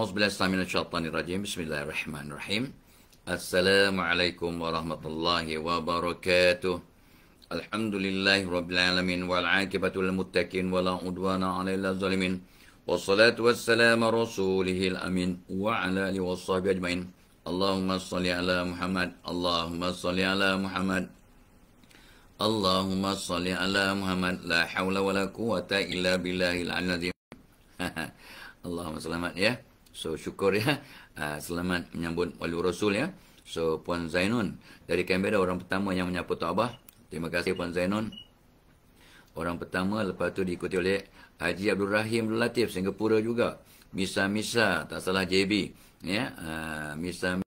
A'udzubillahiminasyaitonirrajim. Bismillahirrahmanirrahim. Assalamualaikum warahmatullahi wabarakatuh. Alhamdulillahirabbil alamin wal 'aqibatu lil muttaqin wala udwana 'alal zalimin. Wassalatu wassalamu rasulihil amin wa 'ala alihi washabihi ajmain. Allahumma shalli ala Muhammad. Allahumma shalli ala Muhammad. Allahumma shalli ala Muhammad. La haula wala quwata illa billahil 'aliyyil azim. Allahumma selamat ya. So syukur ya. Selamat menyambut wali Rasul ya. So Puan Zainun dari Canberra, orang pertama yang menyapa Tok Abah. Terima kasih Puan Zainun. Orang pertama, lepas tu diikuti oleh Haji Abdul Rahim Latif Singapura juga. Misa tak salah JB ya. Misa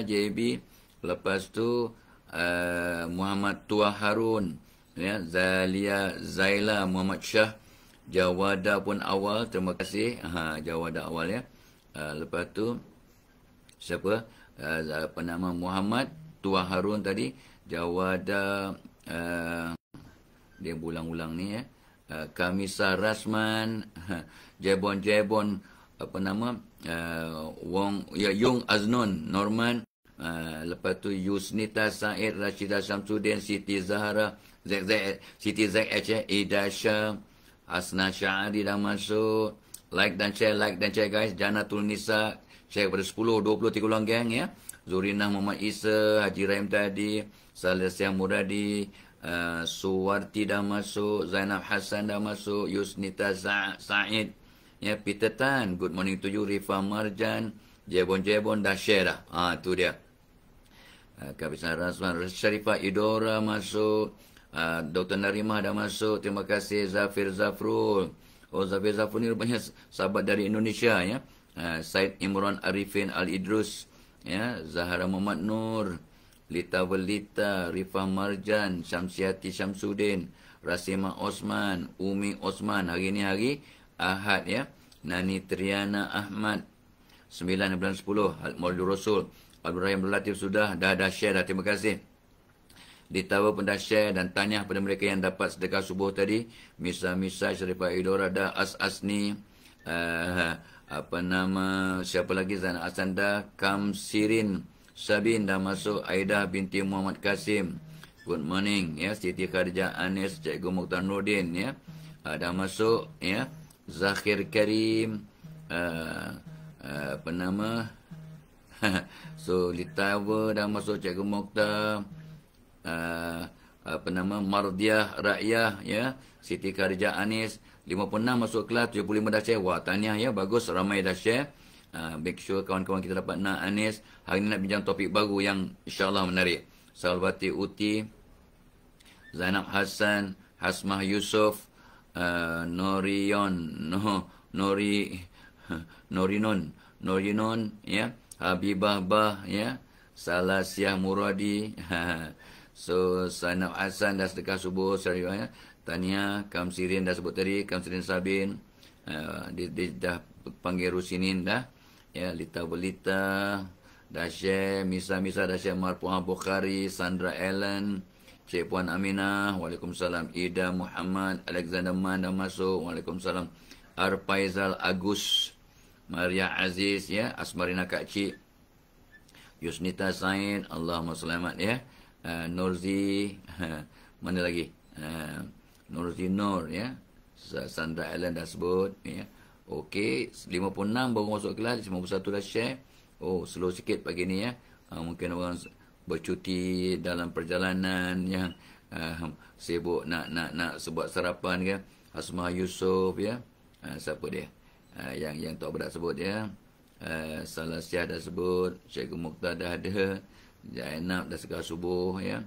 JB. Lepas tu Muhammad Tua Harun ya, Zaila Muhammad Shah. Jawada pun awal, terima kasih. Jawada awal ya. Lepas tu siapa? Apa nama, Muhammad Tua Harun tadi. Jawada dia ulang-ulang ni ya. Kamisa Rasman, Jebon apa nama? Wong ya, Yung Aznon Norman. Lepas tu Yusnita Said, Rashidah Syamsuddin, Siti Zahara, Siti ZH, Ida Shah, Asna Syahari dah masuk. Like dan share guys. Janatul Nisa, share kepada 10, 20, 30 orang gang ya. Zurinah Muhammad Isa, Haji Rahim tadi, Salesiah Muradi, Suwarti dah masuk, Zainab Hassan dah masuk, Yusnita Said ya, Peter Tan, good morning to you, Rifa Marjan, Jebon dah share dah. Tu dia. Kabisan Rasman, Syarifah Idora masuk. Dr. Narimah dah masuk. Terima kasih. Zafir Zafrul. Zafir Zafrul ni rupanya sahabat dari Indonesia ya. Said Imran Arifin Al-Idrus ya. Zahara Muhammad Nur, Lita Welita, Rifah Marjan, Syamsiati Syamsuddin, Rasima Osman, Umi Osman. Hari ni hari Ahad ya. Nani Triana Ahmad 9 bulan 10 Maulid Rasul. Abdul Rahim Latif sudah dah share dah. Terima kasih. Ditawa pun dah share dan tanya pada mereka yang dapat sedekah subuh tadi. Misa Syarifah Idora dah, Asni, apa nama, siapa lagi, Zainal Asanda, Kamsirin Sabin dah masuk. Aidah binti Muhammad Kasim, good morning ya. Siti Khadijah Anis, Cikgu Mukhtar Nurdin ya, dah masuk ya. Zakhir Karim, apa nama so Litawa dah masuk, Cikgu Mukhtar, apa nama, Mardiah Rakyah ya, Siti Khadijah Anis. 56 masuk kelas, 75 dah share. Wah, tahniah ya, bagus, ramai dah share. Make sure kawan-kawan kita dapat nak Anis. Hari ni nak bincang topik baru yang insyaAllah menarik. Salwati Uti, Zainab Hassan, Hasmah Yusof, Norinon ya, Habibah Bah ya, Salasiah Muradi. So Zainab Hassan dah sedekah subuh ya. Tania Kamsirin dah sebut tadi, Kamsirin Sabin, dia dah panggil Rusinin dah ya. Lita Welita dah share. Misa dah share. Marpuah Bukhari, Sandra Ellen, Cik Puan Aminah, Waalaikumsalam. Ida Muhammad, Alexander Man dah masuk, Waalaikumsalam. Arpaizal Agus, Maria Aziz ya, Asmarina Kak Cik, Yusnita Said, Allahumma selamat ya. Nurzi, mana lagi? Nurzi Nur ya. Sandra Ellen dah sebut ya. Okey, 56 baru masuk kelas, 51 dah share. Slow sikit pagi ni ya. Mungkin orang bercuti dalam perjalanan yang sibuk nak sebut sarapan ke. Asmah Yusof ya. Siapa dia? Yang tak berat sebut ya. Salasiah dah sebut, Cikgu Mukhtar dah ada, Zainab dah segala subuh ya.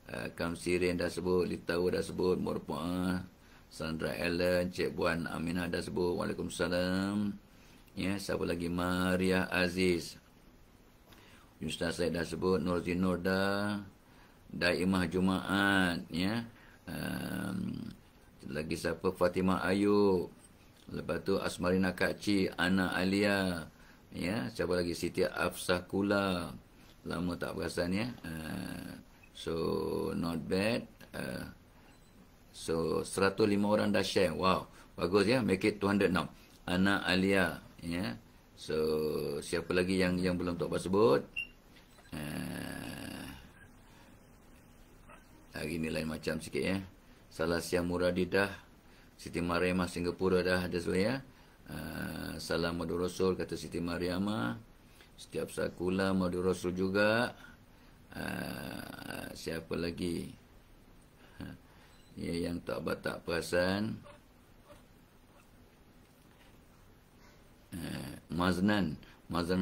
Kamsirin dah sebut, Litawa dah sebut, Murpuah, Sandra Ellen, Cik Puan Aminah dah sebut, Waalaikumsalam ya. Siapa lagi? Maria Aziz, Ustaz Said dah sebut, Nurzin Nur dah, Daimah Jumaat ya. Lagi siapa? Fatimah Ayub. Lepas tu Asmarina Kak Cik, Ana Alia ya. Siapa lagi? Siti Afsah Kula, lama tak perasan ya. So not bad. So 105 orang dah share. Wow, bagus ya. Make it 200 now. Ana Alia ya. So, siapa lagi yang belum Tok Abah sebut? Hari ni lain macam sikit ya. Salah Siam Muradi dah. Siti Mariamah Singapura dah ada semua ya. Salam Madu Rasul kata Siti Mariamah. Setiap Sakula Madu Rasul juga. Siapa lagi? Ya, yang tak Abah tak perasan. Maznan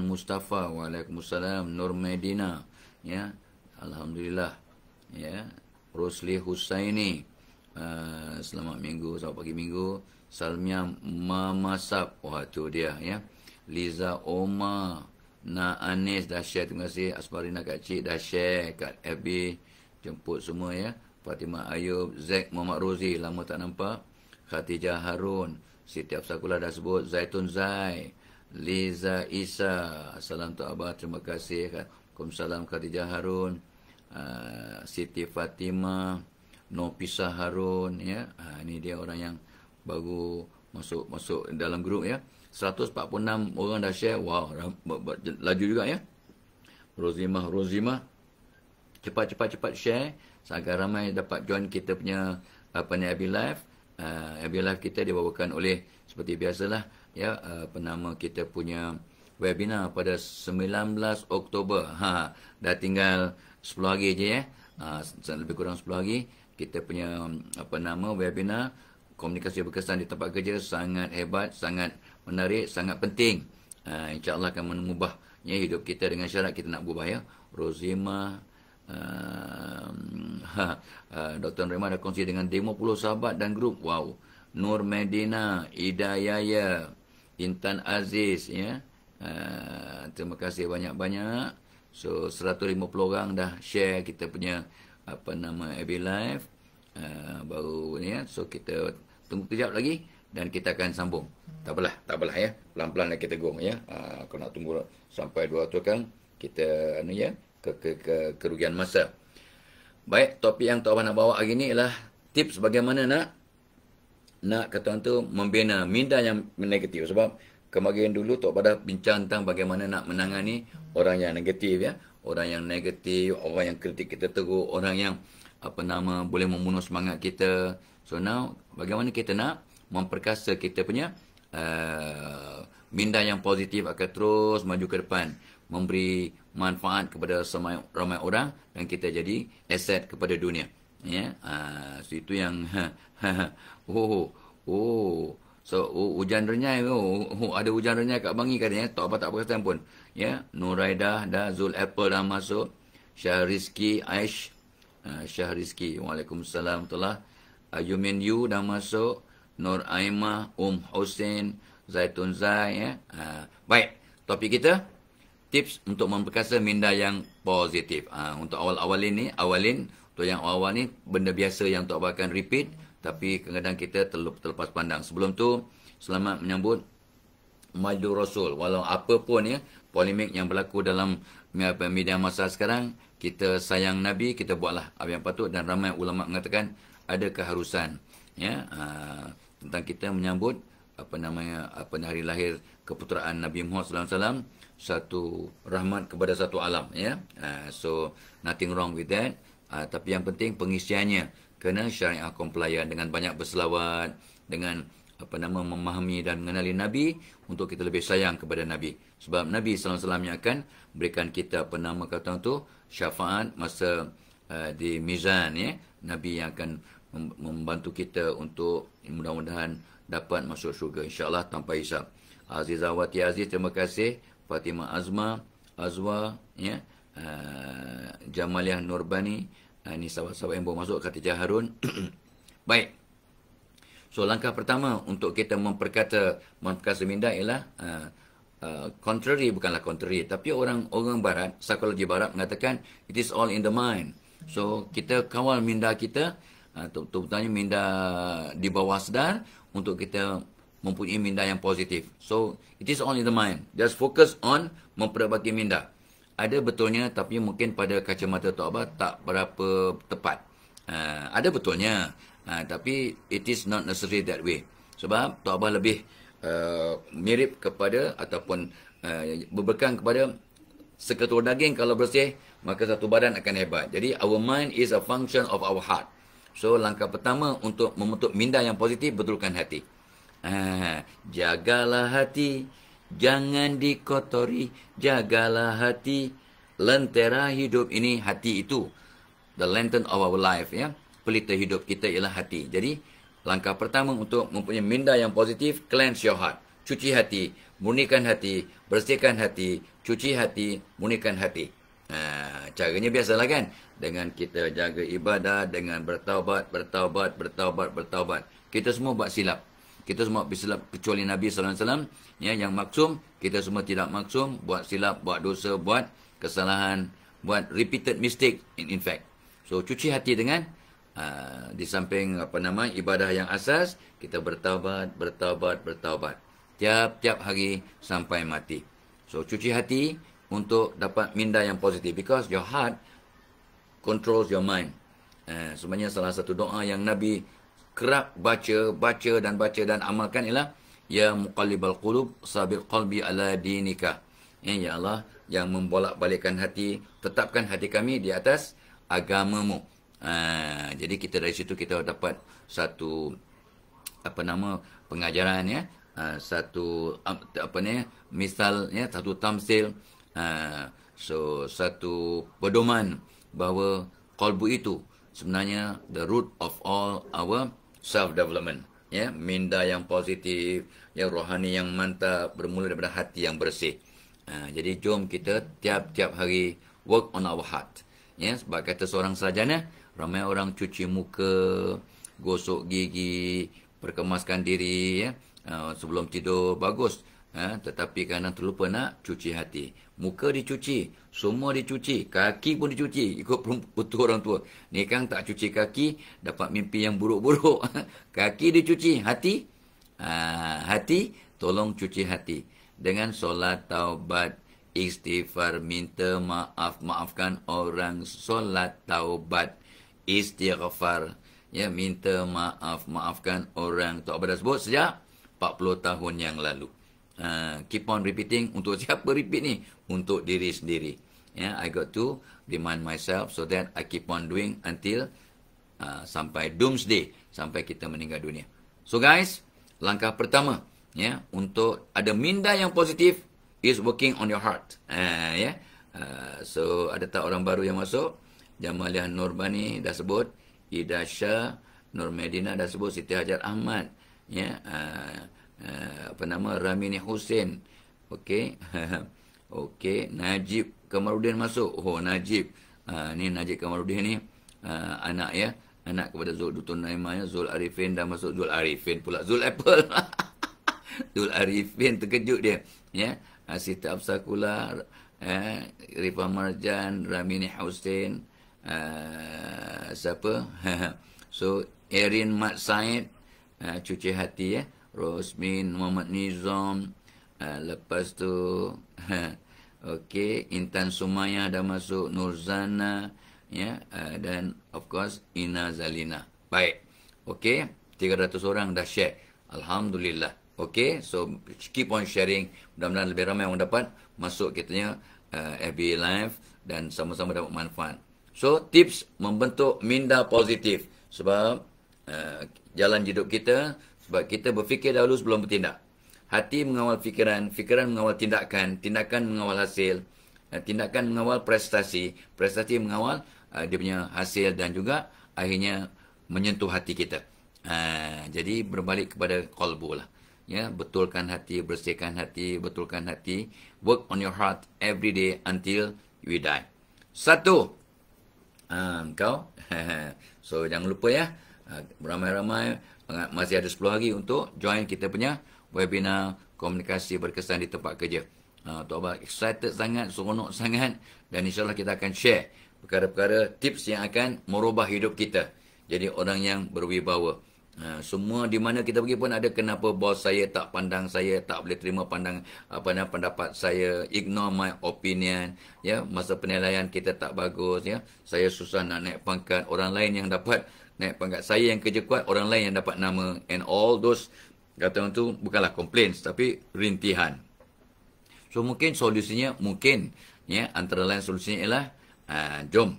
Mustafa, waalaikumsalam. Nur Medina, ya, alhamdulillah, ya. Rosli Husaini, selamat minggu, selamat pagi minggu. Salmia Mamasap, wah tu dia, ya. Liza Oma, Na Anis dah share, terima kasih. Asmarina Kak Cik dah share kat FB, jemput semua ya. Fatimah Ayub, Zack Muhammad Rozi, lama tak nampak. Khatijah Harun, Siti Absakula dah sebut. Zaitun Zai, Liza Isa, salam Tok Abah, terima kasih. Waalaikumsalam Khatijah Harun. Siti Fatimah, Nopisa Harun, ya. Ini dia orang yang baru masuk dalam grup ya. 146 orang dah share. Wow, laju juga ya. Rozimah, cepat share agar ramai dapat join kita punya AB Live. AB Live kita dibawakan oleh, seperti biasalah ya, nama kita punya webinar pada 19 Oktober. Dah tinggal 10 hari je ya. Lebih kurang 10 hari. Kita punya webinar komunikasi berkesan di tempat kerja sangat hebat, sangat menarik, sangat penting. InsyaAllah akan mengubahnya hidup kita dengan syarat kita nak berubah ya. Rozimah, Dr. Rahman dah kongsi dengan 50 sahabat dan grup. Wow. Nur Medina, Ida Yaya, Intan Aziz ya. Terima kasih banyak-banyak. So 150 orang dah share kita punya AB Live. Baru ni ya. So kita tunggu kejap lagi dan kita akan sambung. Tak apalah ya. Pelan-pelan lah kita go ya. Kalau nak tunggu sampai 200 orang, kita kerugian masa. Baik, topik yang Tok Abah nak bawa hari ni ialah tips bagaimana nak kata tu membina minda yang negatif. Sebab kemarin dulu Tok Abah dah bincang tentang bagaimana nak menangani orang yang negatif ya. Orang yang negatif, orang yang kritik kita teruk, orang yang boleh membunuh semangat kita. So now bagaimana kita nak memperkasa kita punya minda yang positif akan terus maju ke depan, memberi manfaat kepada ramai orang dan kita jadi aset kepada dunia ya. So itu yang so hujan renyai ada hujan renyai kat Bangi katanya. Tok Abah tak perasan pun ya. Nuraidah dah, Zul Apple dah masuk, Syahrizki Aish, Syahrizki, waalaikumsalam warahmatullahi. Ayumin Yu dah masuk, Nur Aimah, Hussein, Zaitun Zai ya. Baik, topik kita tips untuk memperkasa minda yang positif. Untuk awalin untuk yang awal ni benda biasa yang Tok Abah akan repeat, tapi kadang-kadang kita terlepas pandang. Sebelum tu, selamat menyambut Madu Rasul. Walau apa pun ya polemik yang berlaku dalam media masa sekarang, kita sayang Nabi, kita buatlah apa yang patut, dan ramai ulama mengatakan ada keharusan ya tentang kita menyambut hari lahir keputeraan Nabi Muhammad SAW, satu rahmat kepada satu alam ya. So nothing wrong with that. Tapi yang penting pengisiannya kena syariah compliant, dengan banyak berselawat, dengan memahami dan mengenali Nabi, untuk kita lebih sayang kepada Nabi. Sebab Nabi SAW yang akan berikan kita syafaat masa di mizan ya. Nabi yang akan membantu kita untuk mudah-mudahan dapat masuk syurga insya-Allah tanpa hisab. Azizawati Aziz, terima kasih. Fatimah Azwa ya. Jamaliah Nurbani, ini sahabat-sahabat yang baru masuk. Khatijah Harun. Baik. So langkah pertama untuk kita memperkasa minda ialah bukanlah contrary, tapi orang barat, psikologi barat mengatakan it is all in the mind. So kita kawal minda kita, terutamanya minda di bawah sadar, untuk kita mempunyai minda yang positif. So it is all in the mind. Just focus on memperbaiki minda. Ada betulnya, tapi mungkin pada kacamata Tok Abah tak berapa tepat. Ada betulnya, tapi it is not necessary that way. Sebab Tok Abah lebih mirip kepada ataupun berpegang kepada seketul daging kalau bersih, maka satu badan akan hebat. Jadi our mind is a function of our heart. So langkah pertama untuk membentuk minda yang positif, betulkan hati. Jagalah hati, jangan dikotori. Jagalah hati, lentera hidup ini hati itu. The lantern of our life, ya. Pelita hidup kita ialah hati. Jadi langkah pertama untuk mempunyai minda yang positif, cleanse your heart. Cuci hati, murnikan hati, bersihkan hati, cuci hati, murnikan hati. Caranya biasalah kan? Dengan kita jaga ibadah, dengan bertaubat. Kita semua buat silap. Kita semua bersilap kecuali Nabi SAW. Ya, yang maksum, kita semua tidak maksum. Buat silap, buat dosa, buat kesalahan, buat repeated mistake in fact. So, cuci hati dengan di samping ibadah yang asas, kita bertaubat. Tiap-tiap hari sampai mati. So, cuci hati untuk dapat minda yang positif. Because your heart controls your mind. Sebenarnya salah satu doa yang Nabi kerap baca dan amalkan ialah ya muqallibal qulub sabit qalbi ala dinika. Ya Allah yang membolak-balikkan hati, tetapkan hati kami di atas agamamu. Jadi kita dari situ kita dapat satu pengajaran, ya, satu misal, ya, satu tamsil, so satu pedoman bahawa qalbu itu sebenarnya the root of all our self-development. Ya, minda yang positif, yang rohani yang mantap bermula daripada hati yang bersih. Jadi jom kita tiap-tiap hari work on our heart. Ya, sebab kata seorang sarjana, ramai orang cuci muka, gosok gigi, perkemaskan diri, ya, sebelum tidur bagus. Tetapi kadang terlupa nak cuci hati. Muka dicuci, semua dicuci, kaki pun dicuci. Ikut betul orang tua. Ni kan tak cuci kaki, dapat mimpi yang buruk-buruk. Kaki dicuci, hati? Hati, tolong cuci hati. Dengan solat, taubat, istighfar, minta maaf, maafkan orang. Solat, taubat, istighfar, ya, minta maaf, maafkan orang. Taubat tersebut sejak 40 tahun yang lalu. Keep on repeating. Untuk siapa repeat ni? Untuk diri sendiri. I got to remind myself so that I keep on doing until sampai doomsday, sampai kita meninggal dunia. So guys, langkah pertama, ya, untuk ada minda yang positif is working on your heart. So ada tak orang baru yang masuk? Jamaliah Nurbani dah sebut, Ida Shah, Nur Medina dah sebut, Siti Hajar Ahmad, ya, Ramini Hussein. Okey. Okey, Najib Kamarudin masuk. Oh, Najib. Ni Najib Kamarudin ni anak, ya, anak kepada Zul Dutun Naimah, ya. Zul Arifin dah masuk. Zul Arifin pula, Zul Apple. Zul Arifin terkejut dia, ya. Siti Absakula, Rifah Marjan, Ramini Hussein, siapa? So, Erin Mat Said, cuci hati, ya. Rosmin Muhammad Nizam, lepas tu okey, Intan Sumayah dah masuk, Nurzana, ya, dan of course Ina Zalina. Baik. Okey, 300 orang dah share. Alhamdulillah. Okey, so keep on sharing. Mudah-mudahan lebih ramai orang dapat masuk kitanya FB Live dan sama-sama dapat manfaat. So, tips membentuk minda positif. Sebab jalan hidup kita, sebab kita berfikir dahulu sebelum bertindak. Hati mengawal fikiran, fikiran mengawal tindakan, tindakan mengawal hasil, tindakan mengawal prestasi, prestasi mengawal dia punya hasil dan juga akhirnya menyentuh hati kita. Jadi berbalik kepada qalbu lah. Ya, betulkan hati, bersihkan hati, betulkan hati. Work on your heart every day until you die. 1. Kau. So jangan lupa, ya, ramai-ramai masih ada 10 hari untuk join kita punya webinar komunikasi berkesan di tempat kerja. Tok Abang excited sangat, seronok sangat, dan insyaAllah kita akan share perkara-perkara tips yang akan merubah hidup kita jadi orang yang berwibawa. Semua di mana kita pergi pun ada kenapa bos saya tak pandang saya, tak boleh terima pendapat saya, ignore my opinion, ya, masa penilaian kita tak bagus, ya, saya susah nak naik pangkat, orang lain yang dapat naik pangkat, saya yang kerja kuat, orang lain yang dapat nama, and all those, kata orang tu bukanlah complaints tapi rintihan. So So mungkin solusinya mungkin ya, antara lain solusinya ialah jom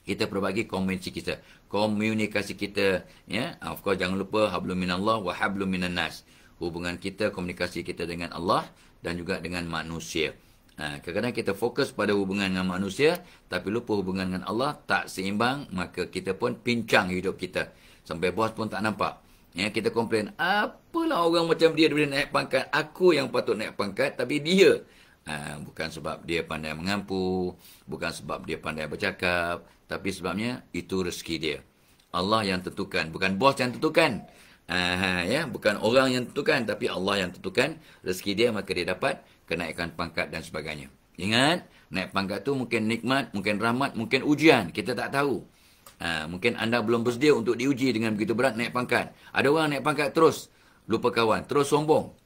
kita perbagi komunikasi kita ya. Of course jangan lupa hablum minallah wa hablum minan nas. Hubungan kita, komunikasi kita dengan Allah dan juga dengan manusia. Kadang-kadang kita fokus pada hubungan dengan manusia tapi lupa hubungan dengan Allah, tak seimbang, maka kita pun pincang hidup kita. Sampai bos pun tak nampak. Ya, kita komplain, apalah orang macam dia boleh naik pangkat, aku yang patut naik pangkat tapi dia. Bukan sebab dia pandai mengampu, bukan sebab dia pandai bercakap, tapi sebabnya itu rezeki dia. Allah yang tentukan, bukan bos yang tentukan. Ya, bukan orang yang tentukan, tapi Allah yang tentukan rezeki dia, maka dia dapat kenaikan pangkat dan sebagainya. Ingat, naik pangkat tu mungkin nikmat, mungkin rahmat, mungkin ujian, kita tak tahu. Mungkin anda belum bersedia untuk diuji dengan begitu berat naik pangkat. Ada orang naik pangkat terus lupa kawan, terus sombong,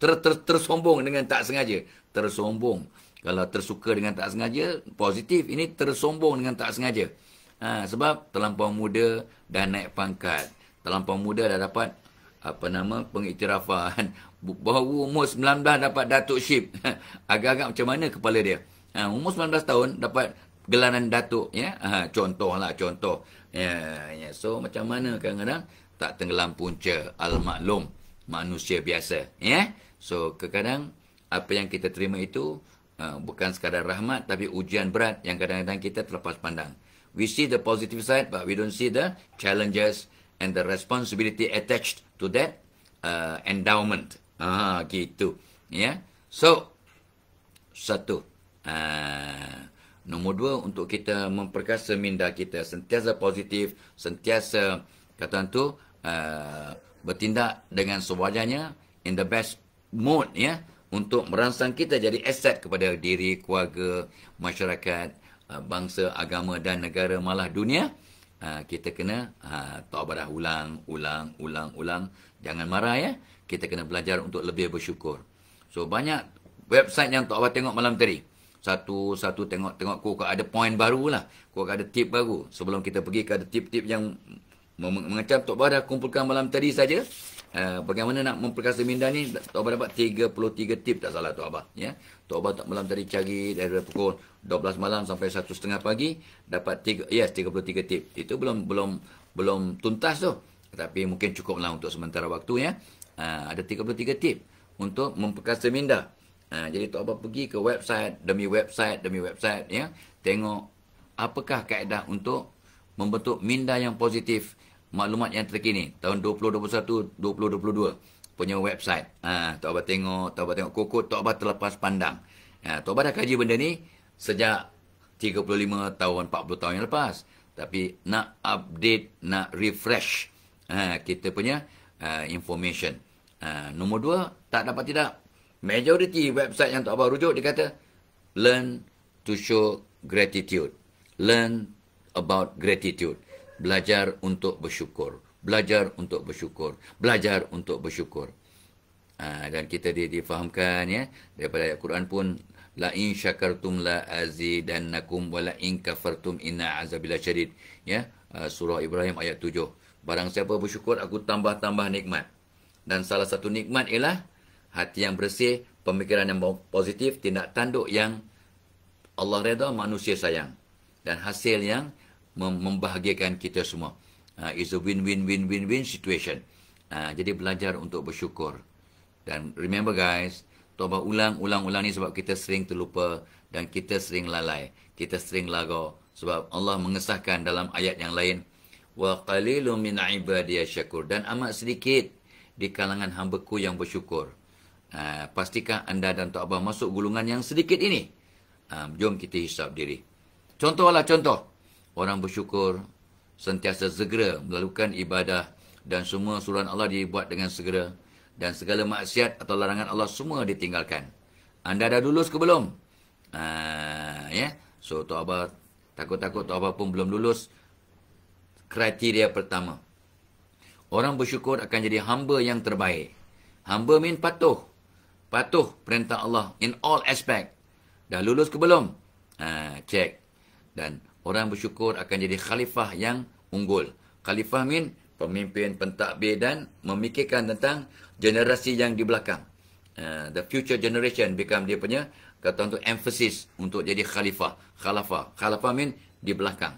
tersombong dengan tak sengaja. Tersombong. Kalau tersuka dengan tak sengaja, positif. Ini tersombong dengan tak sengaja. Sebab terlampau muda dah naik pangkat. Terlampau muda dah dapat pengiktirafan. Baru umur 19 dapat Datuk Syip. Agak-agak macam mana kepala dia? Umur 19 tahun dapat gelaran Datuk. Ya? Contoh. Ya. So macam mana kadang-kadang tak tenggelam punca al-maklum, manusia biasa. Ya? So kadang-kadang apa yang kita terima itu bukan sekadar rahmat tapi ujian berat yang kadang-kadang kita terlepas pandang. We see the positive side but we don't see the challenges and the responsibility attached to that endowment. Gitu. Ya. So satu. Nombor dua, untuk kita memperkasa minda kita sentiasa positif, sentiasa kata tu bertindak dengan sewajarnya in the best mode ya, untuk merangsang kita jadi aset kepada diri, keluarga, masyarakat, bangsa, agama dan negara malah dunia. Kita kena taubat ulang. Jangan marah ya. Kita kena belajar untuk lebih bersyukur. So banyak website yang Tok Abah tengok malam tadi. Satu tengok kok ada point baru lah. Kok ada tip baru. Sebelum kita pergi ke ada tip-tip yang mengecam, Tok Abah dah kumpulkan malam tadi saja. Bagaimana nak memperkasa minda ni, Tok Abah dapat 33 tip, tak salah Tok Abah. Ya? Tok Abah tak malam tadi cari dari pukul 12 malam sampai 1:30 pagi. Dapat 33 tip. Itu belum tuntas tu. Tapi mungkin cukuplah untuk sementara waktu ya. Ada 33 tip untuk memperkasa minda. Jadi Tok Abah pergi ke website demi website ya. Tengok apakah kaedah untuk membentuk minda yang positif. Maklumat yang terkini tahun 2021 2022 punya website. Tok Abah tengok kokot, Tok Abah terlepas pandang. Tok Abah dah kaji benda ni sejak 35 tahun 40 tahun yang lepas. Tapi nak update, nak refresh kita punya information. Nombor dua, tak dapat tidak. Majority website yang Tok Abah rujuk, dia kata learn to show gratitude. Learn about gratitude. Belajar untuk bersyukur. Belajar untuk bersyukur. Belajar untuk bersyukur. Dan kita difahamkan ya, daripada ayat Quran pun, la in syakartum la azidannakum wa la in kafartum inna azabi lasyadid. Ya, surah Ibrahim ayat 7. Barang siapa bersyukur, aku tambah-tambah nikmat. Dan salah satu nikmat ialah hati yang bersih, pemikiran yang positif, tindak tanduk yang Allah redha, manusia sayang. Dan hasil yang membahagiakan kita semua. It's a win-win situation. Jadi belajar untuk bersyukur. Dan remember guys, Tok Abah ulang ni sebab kita sering terlupa dan kita sering lalai. Kita sering lagau. Sebab Allah mengesahkan dalam ayat yang lain, wa qalilun min ibadiyasy syakur, dan amat sedikit di kalangan hamba-Ku yang bersyukur. Pastikan anda dan Tok Abah masuk golongan yang sedikit ini. Jom kita hisap diri. Contoh. Orang bersyukur sentiasa segera melakukan ibadah dan semua suruhan Allah dibuat dengan segera. Dan segala maksiat atau larangan Allah semua ditinggalkan. Anda dah lulus ke belum? Ya. So Tok Abah takut-takut Tok Abah pun belum lulus. Kriteria pertama, orang bersyukur akan jadi hamba yang terbaik. Hamba mean patuh perintah Allah in all aspect. Dah lulus ke belum? Cek. Dan orang bersyukur akan jadi khalifah yang unggul. Khalifah mean pemimpin, pentadbir dan memikirkan tentang generasi yang di belakang. The future generation become dia punya kata untuk emphasis untuk jadi khalifah. Khalafah mean di belakang.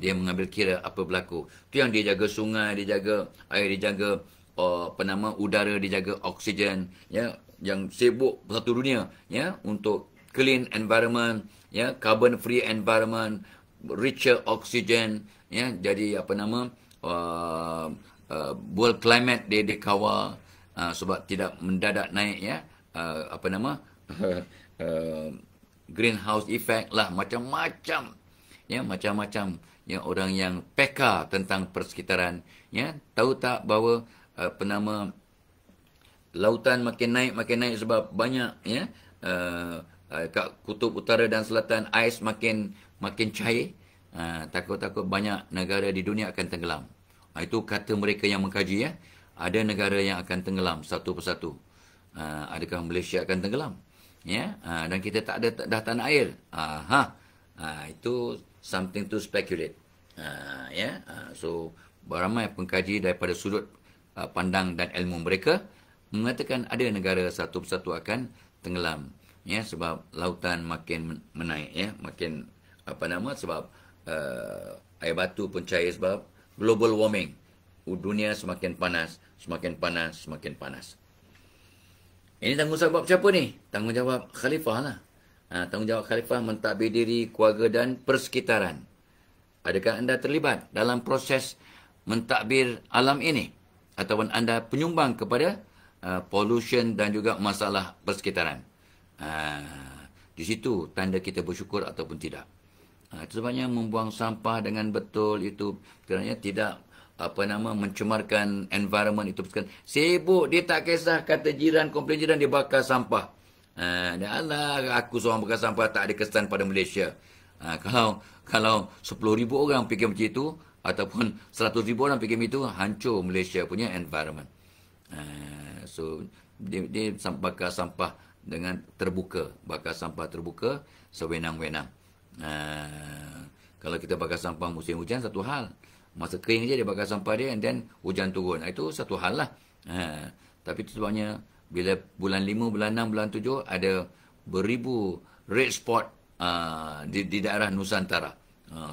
Dia mengambil kira apa berlaku. Tu yang dia jaga sungai, dia jaga air, dia jaga udara, dia jaga oksigen, ya, yang sibuk satu dunia, ya, untuk clean environment, ya, carbon free environment, richer oxygen, ya, jadi world climate dia dikawal sebab tidak mendadak naik, ya, greenhouse effect lah, macam-macam, ya, macam-macam, ya, orang yang peka tentang persekitaran, ya, tahu tak bahawa lautan makin naik sebab banyak, ya, kat kutub utara dan selatan ais makin cair. Takut-takut banyak negara di dunia akan tenggelam. Itu kata mereka yang mengkaji, ya. Ada negara yang akan tenggelam satu persatu. Adakah Malaysia akan tenggelam? Ya, dan kita tak ada dah tanah air. Itu something to speculate. Ya, so ramai pengkaji daripada sudut pandang dan ilmu mereka mengatakan ada negara satu persatu akan tenggelam. Ya, sebab lautan makin menaik, ya, makin sebab air batu pun cair sebab global warming. Dunia semakin panas, semakin panas, semakin panas. Ini tanggungjawab siapa ni? Tanggungjawab khalifah lah. Tanggungjawab khalifah mentadbir diri, keluarga dan persekitaran. Adakah anda terlibat dalam proses mentadbir alam ini? Ataupun anda penyumbang kepada pollution dan juga masalah persekitaran? Di situ tanda kita bersyukur ataupun tidak. Itu sebabnya membuang sampah dengan betul itu kerana tidak mencemarkan environment itu. Sibuk, dia tak kisah kata jiran, komplain jiran, dia bakar sampah. Allah, aku seorang bakar sampah, tak ada kesan pada Malaysia. Kalau 10,000 orang fikir macam itu, ataupun 100,000 orang fikir macam itu, hancur Malaysia punya environment. So, dia bakar sampah dengan terbuka. Bakar sampah terbuka, sewenang-wenang. Kalau kita bakar sampah musim hujan, satu hal. Masa kering je dia bakar sampah dia, and then hujan turun. Itu satu hal lah. Tapi itu sebabnya, bila bulan 5, bulan 6, bulan 7, ada beribu red spot di daerah Nusantara.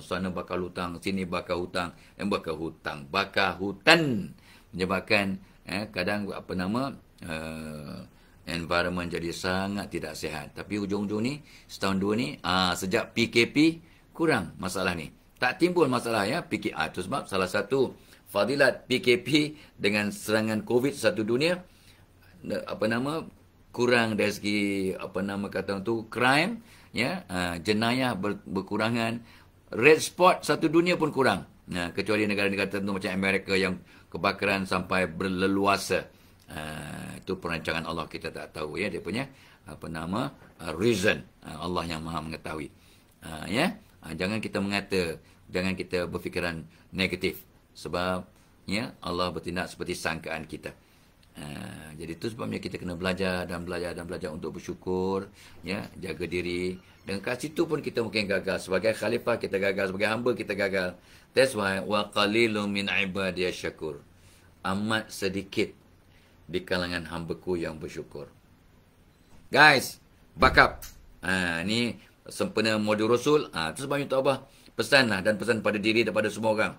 Sana bakar hutang, sini bakar hutang, bakar hutan. Menyebabkan kadang environment jadi sangat tidak sihat. Tapi ujung-ujung ni, setahun dua ni, sejak PKP, kurang masalah ni. Tak timbul masalah, ya, PKP. Itu sebab salah satu fadilat PKP dengan serangan COVID satu dunia, kurang dari segi, crime, ya, jenayah berkurangan, red spot satu dunia pun kurang. Kecuali negara-negara tertentu macam Amerika yang kebakaran sampai berleluasa. Itu perancangan Allah, kita tak tahu, ya, dia punya reason. Allah yang Maha mengetahui. Ya, jangan kita berfikiran negatif sebab, ya, Allah bertindak seperti sangkaan kita. Jadi itu sebabnya kita kena belajar untuk bersyukur, ya, jaga diri. Dan kat situ pun kita mungkin gagal. Sebagai khalifah kita gagal, sebagai hamba kita gagal. That's why wa qalilun min ibadiyas syakur. Amat sedikit di kalangan hamba-Ku yang bersyukur. Guys, backup. Ni sempena modul Rasul. Itu sebabnya taubat pesanlah dan pesan pada diri dan pada semua orang.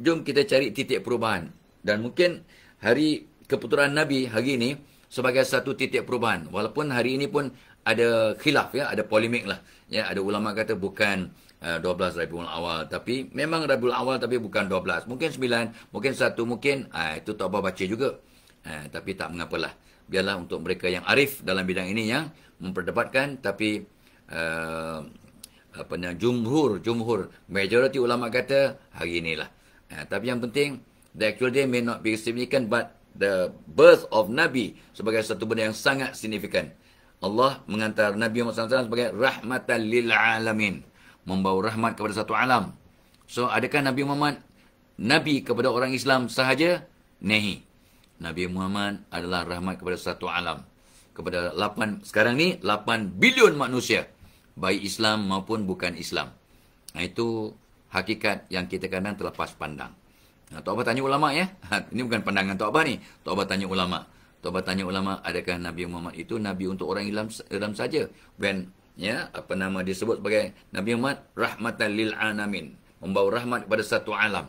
Jom kita cari titik perubahan. Dan mungkin hari keputusan Nabi hari ini sebagai satu titik perubahan. Walaupun hari ini pun ada khilaf, ya, ada polemik lah. Ya, ada ulama kata bukan 12 Rabiul Awal, tapi memang Rabiul Awal tapi bukan 12. Mungkin 9, mungkin 1, mungkin itu taubat baca juga. Tapi tak mengapalah. Biarlah untuk mereka yang arif dalam bidang ini yang memperdebatkan, tapi jumhur majority ulama kata hari inilah. Tapi yang penting, the actual day may not be significant, but the birth of Nabi sebagai satu benda yang sangat signifikan. Allah menghantar Nabi Muhammad SAW sebagai rahmatan lil alamin, membawa rahmat kepada satu alam. So, adakah Nabi Muhammad Nabi kepada orang Islam sahaja? Nahi. Nabi Muhammad adalah rahmat kepada satu alam. Kepada sekarang ni 8 bilion manusia, baik Islam maupun bukan Islam. Itu hakikat yang kita kadang terlepas pandang. Tok Abah tanya ulama, ya. Ini bukan pandangan Tok Abah ni. Tok Abah tanya ulama. Tok Tuan tanya ulama, adakah Nabi Muhammad itu Nabi untuk orang Islam saja? When disebut sebagai Nabi Muhammad rahmatan lil alamin, membawa rahmat kepada satu alam.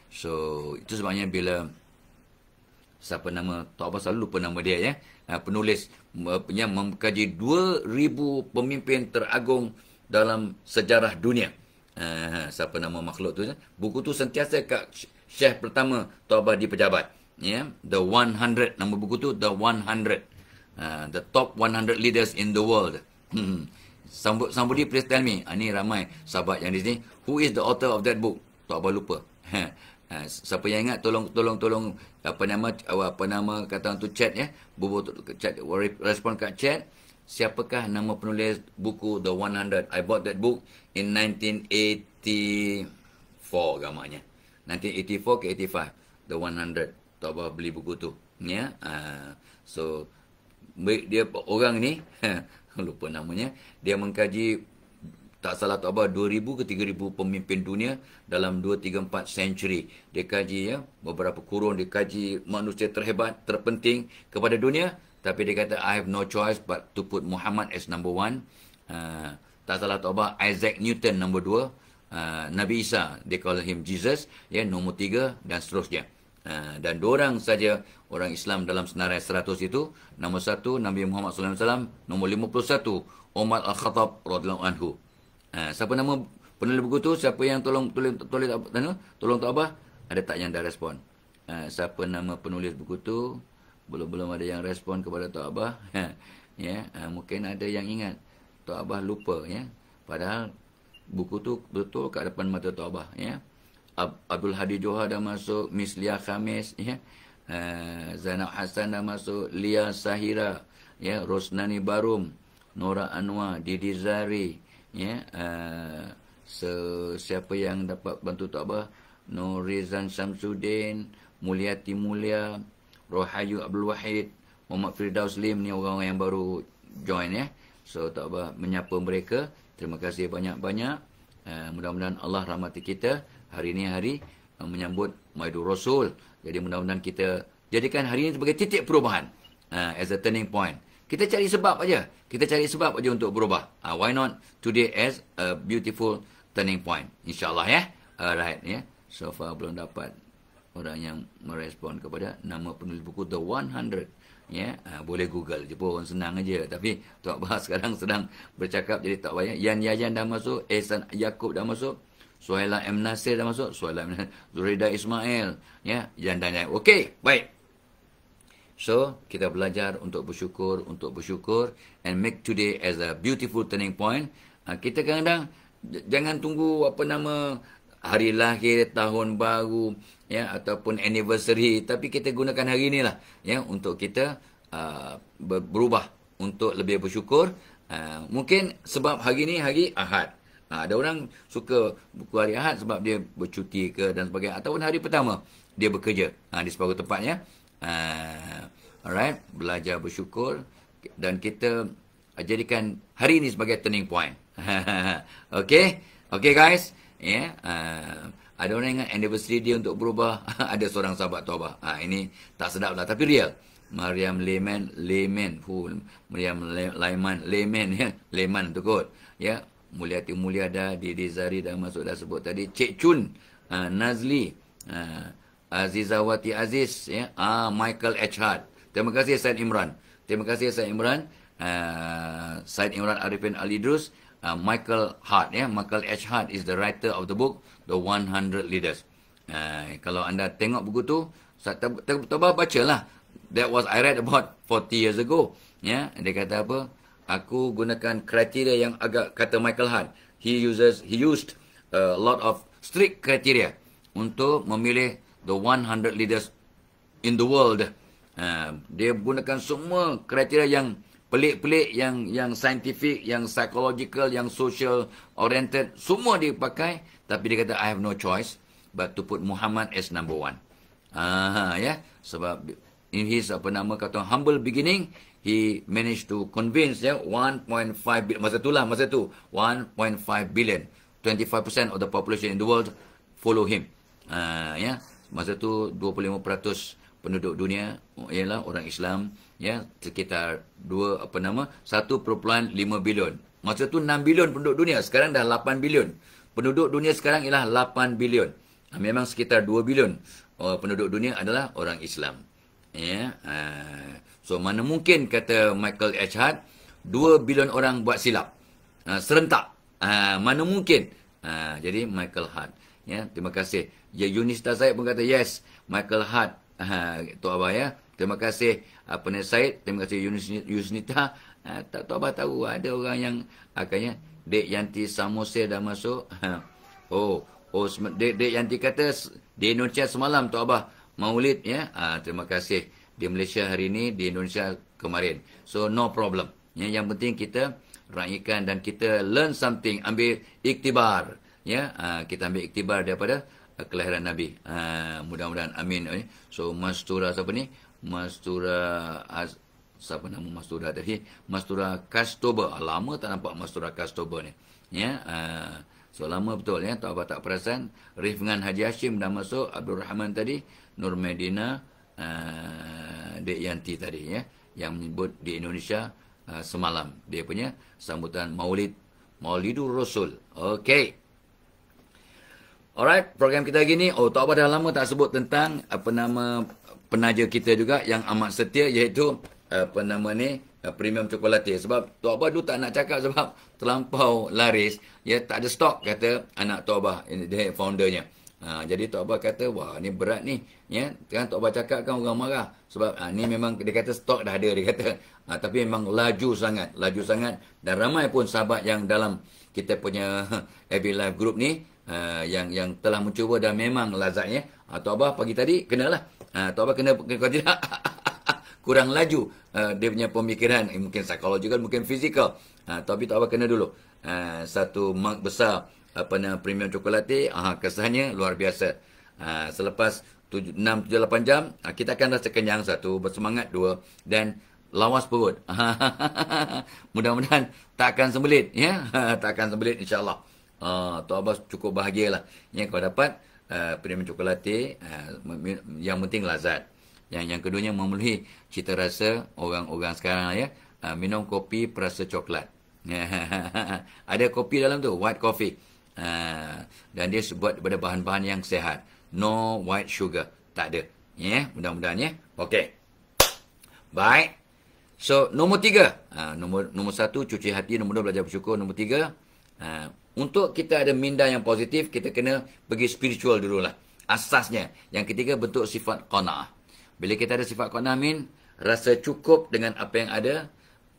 So itu sebabnya bila Tok Abbas selalu lupa nama dia, penulis yang mengkaji 2000 pemimpin teragung dalam sejarah dunia. Siapa nama makhluk tu? Buku tu sentiasa kat syekh pertama Tok Abbas di pejabat. The 100, nama buku tu The 100. The top 100 leaders in the world. Somebody please tell me. Ni ramai sahabat yang di sini. Who is the author of that book? Tok Abbas lupa. Siapa yang ingat tolong apa nama kata tu chat chat, respon kat chat. Siapakah nama penulis buku The 100? I bought that book in 1984 gamanya. 1984 ke 85. The 100. Tok Abbas beli buku tu. So dia orang ni lupa namanya. Dia mengkaji, tak salah Tok Abbas, 2,000 ke 3,000 pemimpin dunia dalam 2, 3, 4 century. Dia kaji beberapa kurun, dia kaji manusia terhebat, terpenting kepada dunia. Tapi dia kata, I have no choice but to put Muhammad as number 1. Tak salah Tok Abbas, Isaac Newton number 2. Nabi Isa, they call him Jesus, nombor 3 dan seterusnya. Dan 2 orang saja orang Islam dalam senarai 100 itu. Nombor 1 Nabi Muhammad SAW, nombor 51 Umar Al-Khattab radhiyallahu anhu. Siapa nama penulis buku tu? Siapa yang tolong Tok Abbas? Ada tak yang dah respon? Siapa nama penulis buku tu? Belum ada yang respon kepada Tok Abbas. Mungkin ada yang ingat. Tok Abbas lupa, padahal buku tu betul kat depan mata Tok Abbas, Abdul Hadi Johar dah masuk, Miss Lia Khamis, Zainab Hassan dah masuk, Lia Sahira, Rosnani Barum, Nora Anwar, Didi Zari, siapa yang dapat bantu Tok Abbas? Nurizan Samsudin, Mulyati Mulia, Rohayu Abdul Wahid, Muhammad Firdaus Lim, ni orang-orang yang baru join, So Tok Abbas menyapa mereka. Terima kasih banyak-banyak. Mudah-mudahan Allah rahmati kita. Hari ini hari menyambut Maidur Rasul. Jadi mudah-mudahan kita jadikan hari ini sebagai titik perubahan, as a turning point. Kita cari sebab aja. Untuk berubah. Why not today as a beautiful turning point? InsyaAllah, Alright, So far belum dapat orang yang merespon kepada nama penulis buku The 100. Boleh Google je pun, senang aja. Tapi Tok Abbas sekarang sedang bercakap, jadi tak payah. Yan Yayan dah masuk, Ehsan Yaakob dah masuk, Suhaila M. Nasir dah masuk, Zurida Ismail, Yan dan Yan. Okey, baik. So, kita belajar untuk bersyukur, and make today as a beautiful turning point. Kita kadang-kadang jangan tunggu hari lahir, tahun baru, ataupun anniversary, tapi kita gunakan hari inilah, untuk kita berubah, untuk lebih bersyukur. Mungkin sebab hari ini hari Ahad. Ada orang suka buku hari Ahad sebab dia bercuti ke dan sebagainya, ataupun hari pertama dia bekerja di separuh tempatnya. Alright, belajar bersyukur dan kita jadikan hari ini sebagai turning point. Okay guys, ada orang ingat anniversary dia untuk berubah. Ada seorang sahabat Tok Abbas, ini tak sedap lah tapi real. Mariam Lehman, Lehman tu kot, Mulyati Mulyada, Didi Zari dah masuk, dah sebut tadi. Cik Chun, Nazli, Azizawati Aziz, Michael H. Hart. Terima kasih Said Imran. Said Imran Arifin Al-Idrus, Michael Hart, Michael H. Hart is the writer of the book The 100 Leaders. Kalau anda tengok buku tu, bacalah. That was I read about 40 years ago. Dia kata apa? Aku gunakan kriteria yang agak, kata Michael Hart, he used a lot of strict criteria untuk memilih the 100 leaders in the world. Dia gunakan semua kriteria yang pelik-pelik, yang scientific, yang psychological, yang social oriented, semua dia pakai. Tapi dia kata, I have no choice but to put Muhammad as number 1. Sebab in his humble beginning, he managed to convince 1.5 billion, masa tu 1.5 billion, 25% of the population in the world follow him. Masa tu 25% penduduk dunia ialah orang Islam, ya, sekitar 1.5 bilion. Masa tu 6 bilion penduduk dunia, sekarang dah 8 bilion. Penduduk dunia sekarang ialah 8 bilion. Memang sekitar 2 bilion penduduk dunia adalah orang Islam. Ya, so mana mungkin kata Michael H. Hart 2 bilion orang buat silap serentak. Mana mungkin. Jadi Michael Hart, ya, terima kasih. Ya, Yunista Said pun kata yes, Michael Hart. Tok Abah, ya, terima kasih Penat Said, terima kasih Yunista. Tok Abah tahu ada orang yang akhirnya Dek Yanti Samosir dah masuk. Dek Yanti kata di Indonesia semalam Tok Abah Maulid, ya. Terima kasih. Di Malaysia hari ini, di Indonesia kemarin. So no problem. Ya, yang penting kita raikan dan kita learn something, ambil iktibar, ya. Kita ambil iktibar daripada kelahiran Nabi. Mudah-mudahan amin. So Mastura siapa ni? Mastura siapa nama Mastura tadi? Mastura Kastoba. Lama tak nampak Mastura Kastoba ni. Ya. So lama betul, ya. Tak apa tak perasan. Rifngan Haji Hashim dah masuk. Abdul Rahman tadi, Nur Medina, Dek Yanti tadi, ya, yang menyebut di Indonesia semalam dia punya sambutan Maulidur Rasul. Okey. Alright, program kita gini. Tak apa, dah lama tak sebut tentang penaja kita juga yang amat setia, iaitu Premium Chocolate. Sebab Tok Abah dulu tak nak cakap sebab terlampau laris, ya, tak ada stok, kata anak Tok Abah, ini dia foundernya. Jadi Tok Abah kata, wah, ni berat ni, ya. Kan Tok Abah cakap kan orang marah sebab ni memang dia kata stok dah ada, dia kata. Tapi memang laju sangat dan ramai pun sahabat yang dalam kita punya FB Live group ni yang telah mencuba dan memang lazatnya. Tok Abah pagi tadi kenalah. Tok Abah kena kalau tidak kurang laju dia punya pemikiran, mungkin psikologikal, mungkin fizikal. Tapi Tok Abah kena dulu satu mug besar Premium Chocolate. Kesannya luar biasa. Selepas 6-8 jam kita akan rasa kenyang, satu, bersemangat, dua, dan lawas perut. Mudah-mudahan tak akan sembelit, ya. Tak akan sembelit, insya-Allah. Tok Abah cukup bahagialah, ya, kalau dapat Premium Chocolate. Yang penting lazat. Yang keduanya memenuhi cita rasa orang-orang sekarang, ya. Minum kopi perasa coklat. Ada kopi dalam tu, white coffee. Dan dia buat daripada bahan-bahan yang sehat. No white sugar. Tak ada. Ya, mudah-mudahan, ya. Okey. Baik. So, nombor 3. Nombor 1, cuci hati. Nombor 2, belajar bersyukur. Nombor 3, untuk kita ada minda yang positif, kita kena pergi spiritual dululah. Asasnya. Yang ketiga, bentuk sifat qanaah. Bila kita ada sifat qanaah, rasa cukup dengan apa yang ada,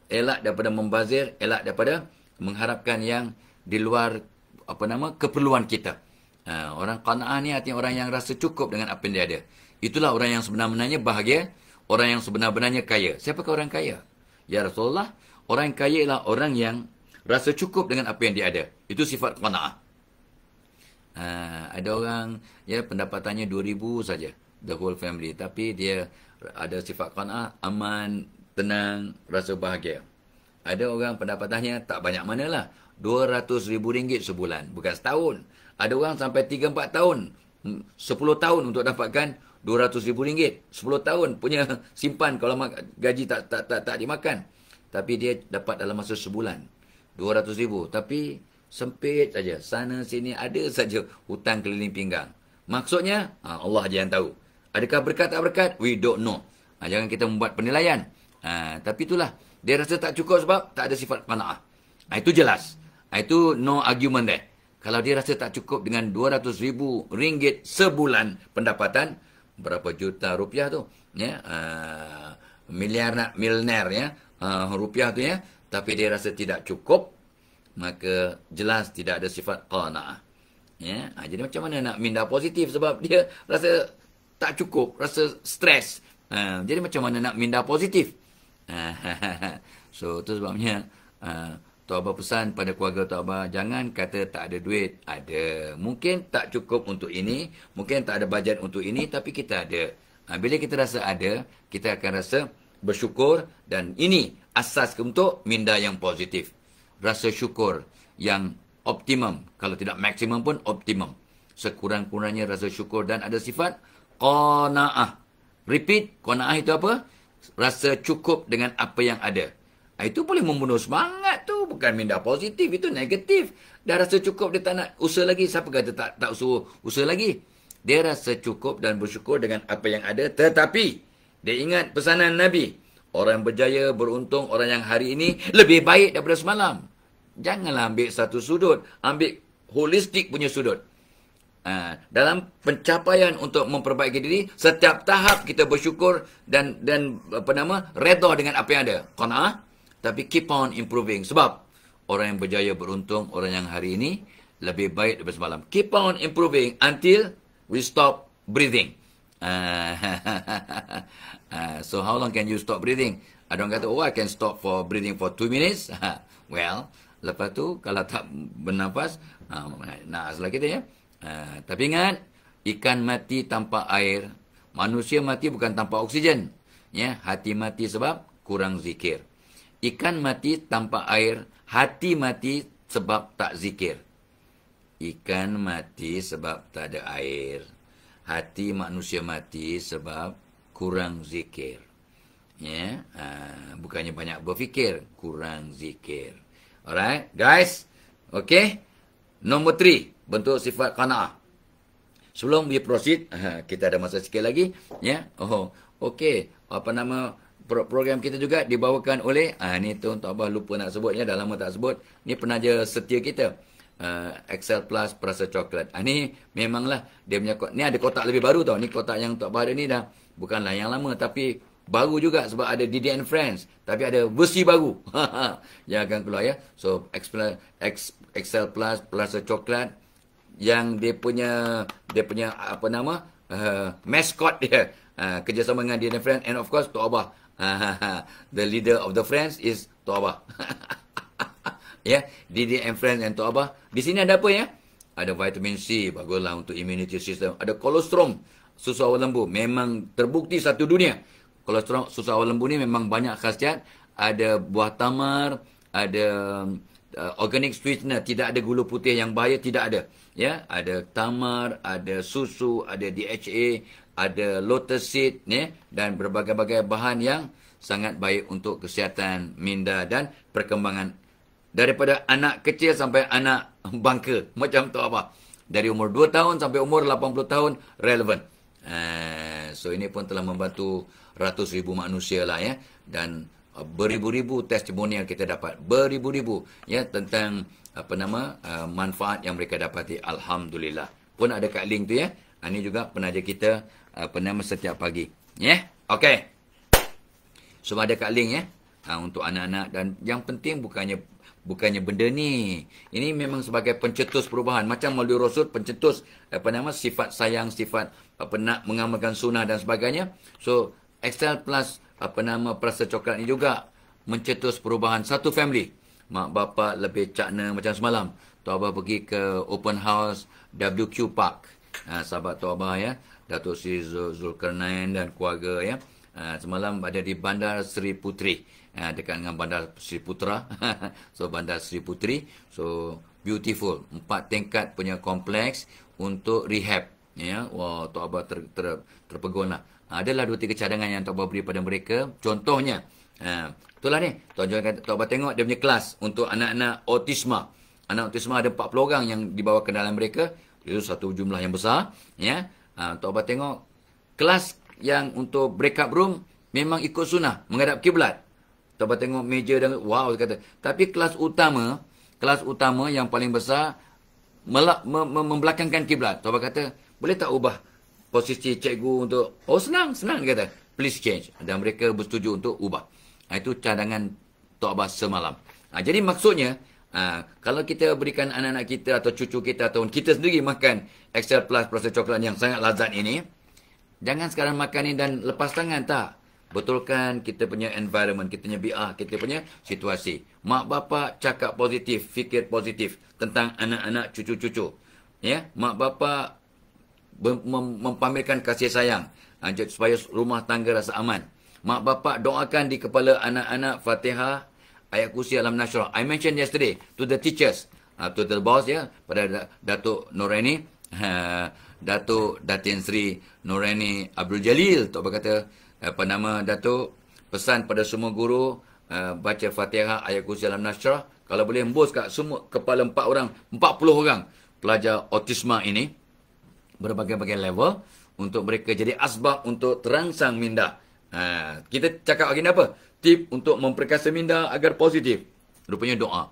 elak daripada membazir, elak daripada mengharapkan yang di luar keperluan kita. Orang qanaah ni artinya orang yang rasa cukup dengan apa yang dia ada. Itulah orang yang sebenar-benarnya bahagia, orang yang sebenar-benarnya kaya. Siapakah orang kaya? Ya Rasulullah, orang yang kaya ialah orang yang rasa cukup dengan apa yang dia ada. Itu sifat qanaah. Ada orang, ya, pendapatannya 2,000 saja, the whole family, tapi dia ada sifat qanaah, aman, tenang, rasa bahagia. Ada orang pendapatannya tak banyak manalah, RM200,000 sebulan, bukan setahun. Ada orang sampai 3-4 tahun, 10 tahun untuk dapatkan RM200,000. 10 tahun punya simpan kalau gaji tak dimakan. Tapi dia dapat dalam masa sebulan RM200,000. Tapi sempit saja, sana sini ada saja hutang keliling pinggang. Maksudnya Allah aja yang tahu. Adakah berkat tak berkat? We don't know. Jangan kita membuat penilaian. Tapi itulah, dia rasa tak cukup sebab tak ada sifat qanaah. Itu jelas. Itu no argument there. Kalau dia rasa tak cukup dengan RM200,000 sebulan pendapatan, berapa juta rupiah tu, ya, miliarder, ya, rupiah tu, ya, tapi dia rasa tidak cukup, maka jelas tidak ada sifat qanaah, ya. Jadi macam mana nak minda positif sebab dia rasa tak cukup, rasa stres. Jadi macam mana nak minda positif? So, itu sebabnya Tok Abah pesan pada keluarga Tok Abah, jangan kata tak ada duit. Ada. Mungkin tak cukup untuk ini, mungkin tak ada bajet untuk ini, tapi kita ada. Bila kita rasa ada, kita akan rasa bersyukur, dan ini asas untuk minda yang positif. Rasa syukur yang optimum, kalau tidak maksimum pun optimum. Sekurang-kurangnya rasa syukur dan ada sifat qanaah. Repeat, qanaah itu apa? Rasa cukup dengan apa yang ada. Itu boleh membunuh semangat tu. Bukan minda positif, itu negatif. Dah rasa cukup, dia tak nak usaha lagi. Siapa kata tak suruh usaha lagi? Dia rasa cukup dan bersyukur dengan apa yang ada. Tetapi, dia ingat pesanan Nabi. Orang yang berjaya, beruntung, orang yang hari ini lebih baik daripada semalam. Janganlah ambil satu sudut. Ambil holistik punya sudut. Dalam pencapaian untuk memperbaiki diri, setiap tahap kita bersyukur dan redha dengan apa yang ada. Qanaah, tapi keep on improving. Sebab orang yang berjaya, beruntung, orang yang hari ini lebih baik daripada semalam. Keep on improving until we stop breathing. So how long can you stop breathing? Ada orang kata, I can stop for breathing for 2 minutes. Well, lepas tu kalau tak bernafas, naas lah kita ya. Tapi ingat, ikan mati tanpa air, manusia mati bukan tanpa oksigen. Ya, hati mati sebab kurang zikir. Ikan mati tanpa air, hati mati sebab tak zikir. Ikan mati sebab tak ada air. Hati manusia mati sebab kurang zikir. Ya, bukannya banyak berfikir, kurang zikir. Alright, guys. Okay. Nombor 3, bentuk sifat qanaah. Sebelum we proceed, kita ada masa sikit lagi. Ya. Okay. Program kita juga dibawakan oleh, ni Tuan Abah lupa nak sebut ya, dah lama tak sebut. Ni penaja setia kita. Excel Plus Perasa Coklat. Ni memanglah dia punya, ni ada kotak lebih baru tau. Ni kotak yang Tok Abah ada ni dah bukanlah yang lama, tapi baru juga sebab ada Didi and Friends. Tapi ada versi baru yang akan keluar ya. So Excel Plus Perasa Coklat, yang dia punya mascot dia, kerjasama dengan Didi and Friends, and of course Tok Abah. The leader of the Friends is Tok Abah. Ya, Didi and Friends and Tok Abah. Di sini ada apa ya? Ada vitamin C, baguslah untuk immunity system. Ada kolostrum, susu awal lembu. Memang terbukti satu dunia. Kolostrum, susu awal lembu ni memang banyak khasiat. Ada buah tamar, ada organic sweetener, tidak ada gula putih yang bahaya, tidak ada. Ya, ada tamar, ada susu, ada DHA, ada lotus seed, ya, dan berbagai-bagai bahan yang sangat baik untuk kesihatan minda dan perkembangan daripada anak kecil sampai anak bangka, macam tu apa. Dari umur 2 tahun sampai umur 80 tahun relevan. So ini pun telah membantu ratus ribu manusia lah ya, dan beribu-ribu testimonial kita dapat, beribu-ribu ya, tentang manfaat yang mereka dapati. Alhamdulillah. Pun ada kat link tu ya. Ini juga penaja kita setiap pagi. Ya. Okey. Semua ada kat link ya. Untuk anak-anak, dan yang penting bukannya benda ni. Ini memang sebagai pencetus perubahan. Macam Maulid Rasul pencetus sifat sayang, sifat nak mengamalkan sunnah dan sebagainya. So Excel Plus Perasa Coklat ni juga mencetus perubahan satu family. Mak bapa lebih cakna macam semalam. Tok Abah pergi ke open house WQ Park. Sahabat Tok Abah ya, Datuk Seri Zulkarnain dan keluarga ya. Semalam ada di Bandar Seri Puteri. Dekat dengan Bandar Seri Putra. So Bandar Seri Puteri. So beautiful. 4 tingkat punya kompleks untuk rehab. Ya, wah, Tok Abah terpegun lah. Adalah 2-3 cadangan yang Tok Abah beri pada mereka. Contohnya, itulah ni. Tok Abah tengok dia punya kelas untuk anak-anak autisma. Anak autisma ada 40 orang yang dibawa ke dalam mereka. Itu satu jumlah yang besar. Ya. Tok Abah tengok kelas yang untuk breakup room memang ikut sunnah, menghadap kiblat. Tok Abah tengok meja dan wow, dia kata. Tapi kelas utama yang paling besar membelakangkan kiblat. Tok Abah kata, boleh tak ubah posisi cikgu untuk, senang dia kata, please change. Dan mereka bersetuju untuk ubah. Itu cadangan Tok Abah semalam. Jadi maksudnya, kalau kita berikan anak-anak kita atau cucu kita atau kita sendiri makan Excel Plus Perasa Coklat yang sangat lazat ini, jangan sekarang makan ini dan lepas tangan, tak. Betulkan kita punya environment, kita punya bi'ah, kita punya situasi. Mak bapak cakap positif, fikir positif tentang anak-anak, cucu-cucu. Ya, mak bapak mempamerkan kasih sayang supaya rumah tangga rasa aman. Mak bapak doakan di kepala anak-anak Fatihah, ayat kursi, alam nasrah. I mentioned yesterday to the teachers, to the boss ya, pada Datuk Noraini, Datuk Datin Sri Norani Abdul Jalil. Tok kata Datuk pesan pada semua guru baca Fatihah, ayat kursi, Alam Nasrah. Kalau boleh embus kat semua kepala 40 orang pelajar autisma ini berbagai-bagai level untuk mereka jadi asbab untuk terangsang minda. Kita cakap hari ni apa? Tip untuk memperkasa minda agar positif. Rupanya doa.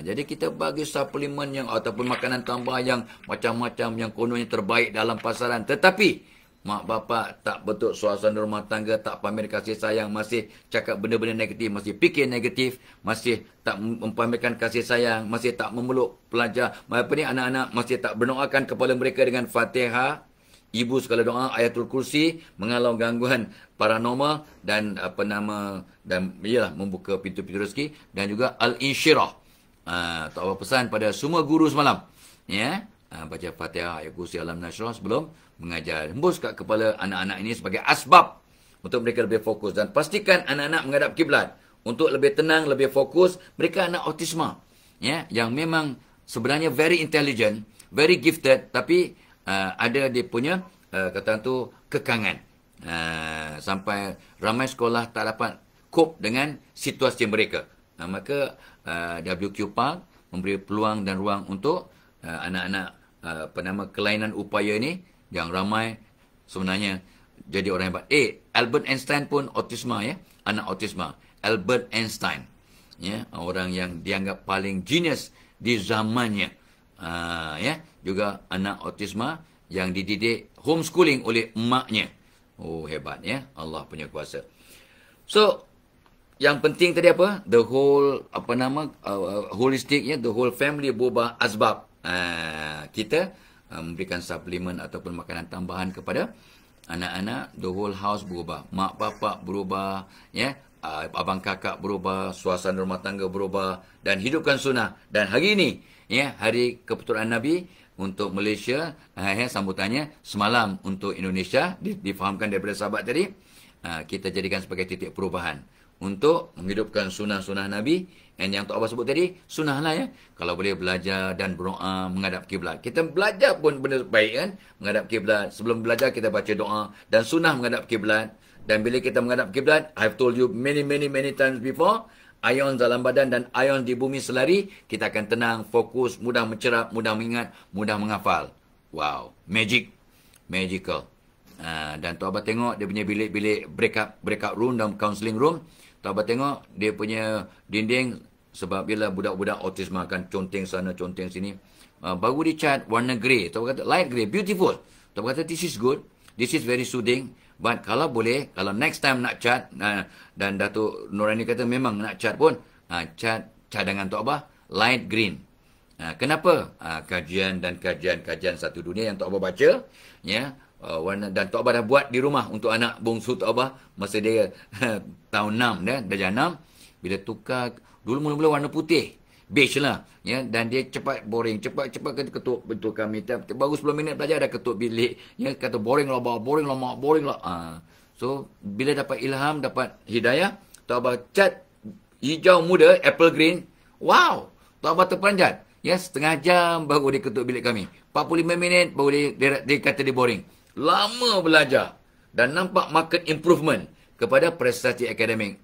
Jadi kita bagi suplemen yang ataupun makanan tambah yang macam-macam yang kononnya terbaik dalam pasaran. Tetapi mak bapak tak betul suasana rumah tangga, tak pamer kasih sayang, masih cakap benda-benda negatif, masih fikir negatif, masih tak mempamerkan kasih sayang, masih tak memeluk pelajar, anak-anak masih tak berdoakan kepada mereka dengan Fatihah, ibu segala doa, ayatul kursi, mengalau gangguan paranormal dan membuka pintu-pintu rezeki, dan juga al-insyirah. Tak apa pesan pada semua guru semalam, ya. Baca Fatihah, ayat kursi, Alam Nasrah sebelum mengajar. Hembus kat kepala anak-anak ini sebagai asbab untuk mereka lebih fokus. Dan pastikan anak-anak menghadap kiblat untuk lebih tenang, lebih fokus. Mereka anak autisma, ya, yang memang sebenarnya very intelligent, very gifted, tapi ada dia punya kata tu kekangan. Sampai ramai sekolah tak dapat cope dengan situasi mereka. Maka WQ Park memberi peluang dan ruang untuk anak-anak kelainan upaya ini yang ramai sebenarnya jadi orang hebat. Albert Einstein pun autisma, ya, anak autisma. Albert Einstein, ya, orang yang dianggap paling genius di zamannya, ya, juga anak autisma yang dididik homeschooling oleh emaknya. Oh, hebat, ya, Allah punya kuasa. So yang penting tadi apa? The whole holistic, ya, the whole family berubah asbab. Kita memberikan suplemen ataupun makanan tambahan kepada anak-anak, the whole house berubah. Mak bapak berubah, ya, abang kakak berubah, suasana rumah tangga berubah, dan hidupkan sunnah. Dan hari ini, ya, hari kebetulan Nabi untuk Malaysia, sambutannya semalam untuk Indonesia, difahamkan daripada sahabat tadi, kita jadikan sebagai titik perubahan untuk menghidupkan sunnah-sunnah Nabi. Dan yang Tok Abah sebut tadi, sunnah lah, ya. Kalau boleh belajar dan berdoa menghadap kiblat. Kita belajar pun benda baik, kan, menghadap kiblat. Sebelum belajar kita baca doa dan sunnah menghadap kiblat. Dan bila kita menghadap kiblat, I've told you many times before, ion dalam badan dan ion di bumi selari, kita akan tenang, fokus, mudah mencerap, mudah mengingat, mudah menghafal. Wow, magical. Dan Tok Abah tengok dia punya bilik-bilik breakout room dan counselling room. Tok Abah tengok dia punya dinding, sebab bila budak-budak autisma kan conteng sana, conteng sini. Baru dicat warna grey. Tok Abah kata light grey, beautiful. Tok Abah kata this is good, this is very soothing. But kalau boleh, kalau next time nak cat, dan Datuk Norani kata memang nak cat pun, cat cadangan Tok Abah light green. Kenapa? Kajian satu dunia yang Tok Abah baca, ya, warna, dan Tok Abah dah buat di rumah untuk anak bongsu Tok Abah masa dia tahun 6 dah, darjah 6. Bila tukar, dulu mula-mula warna putih, beige lah, ya, dan dia cepat boring, cepat ketuk bentuk kami. Baru 10 minit belajar dah ketuk bilik, ya, kata boring lah mak. So bila dapat ilham, dapat hidayah, Tok Abah cat hijau muda, apple green. Wow, Tok Abah terperanjat, ya, setengah jam baru dia ketuk bilik kami. 45 minit baru dia kata dia boring. Lama belajar dan nampak market improvement kepada prestasi akademik.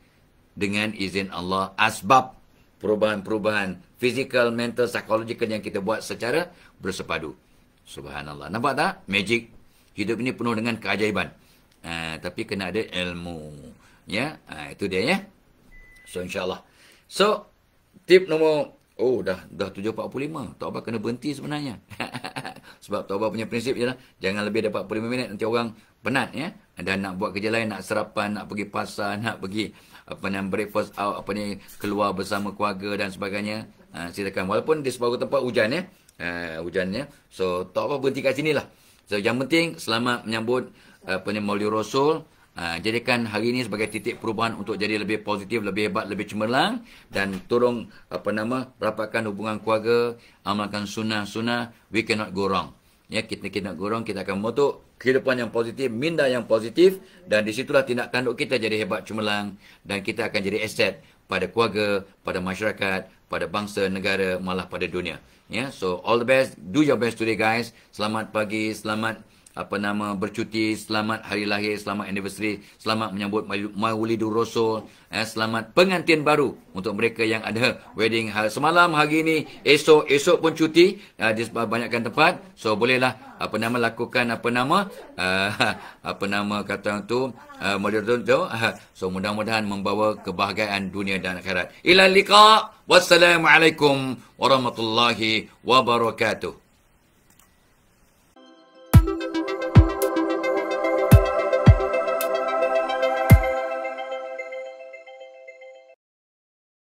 Dengan izin Allah, asbab perubahan-perubahan fizikal, mental, psikologikal yang kita buat secara bersepadu. Subhanallah. Nampak tak? Magic. Hidup ini penuh dengan keajaiban. Tapi kena ada ilmu. Ya, itu dia, ya. So, insyaAllah. So, tip nombor, dah 7.45. Tok Abah kena berhenti sebenarnya. Sebab Tok Abah punya prinsip je lah. Jangan lebih dari 45 minit. Nanti orang penat, ya. Dan nak buat kerja lain, nak sarapan, nak pergi pasar, nak pergi breakfast out, keluar bersama keluarga dan sebagainya. Silakan. Walaupun di separuh tempat hujan, ya. Hujannya. So, Tok Abah berhenti kat sini lah. So, yang penting selamat menyambut Maulid Rasul. Jadikan hari ini sebagai titik perubahan untuk jadi lebih positif, lebih hebat, lebih cemerlang, dan tolong rapatkan hubungan keluarga, amalkan sunnah-sunnah. We cannot go wrong. Ya, kita cannot go wrong. Kita akan membentuk kehidupan yang positif, minda yang positif, dan disitulah tindak tanduk kita jadi hebat, cemerlang, dan kita akan jadi aset pada keluarga, pada masyarakat, pada bangsa, negara, malah pada dunia. Ya, so all the best. Do your best today, guys. Selamat pagi, selamat bercuti, selamat hari lahir, selamat anniversary, selamat menyambut Maulidur Rasul, selamat pengantin baru untuk mereka yang ada wedding semalam, hari ini, esok pun cuti di banyakkan tempat. So bolehlah lakukan kata tu moderator tu. So mudah-mudahan membawa kebahagiaan dunia dan akhirat. Ila liqa. Wassalamualaikum warahmatullahi wabarakatuh.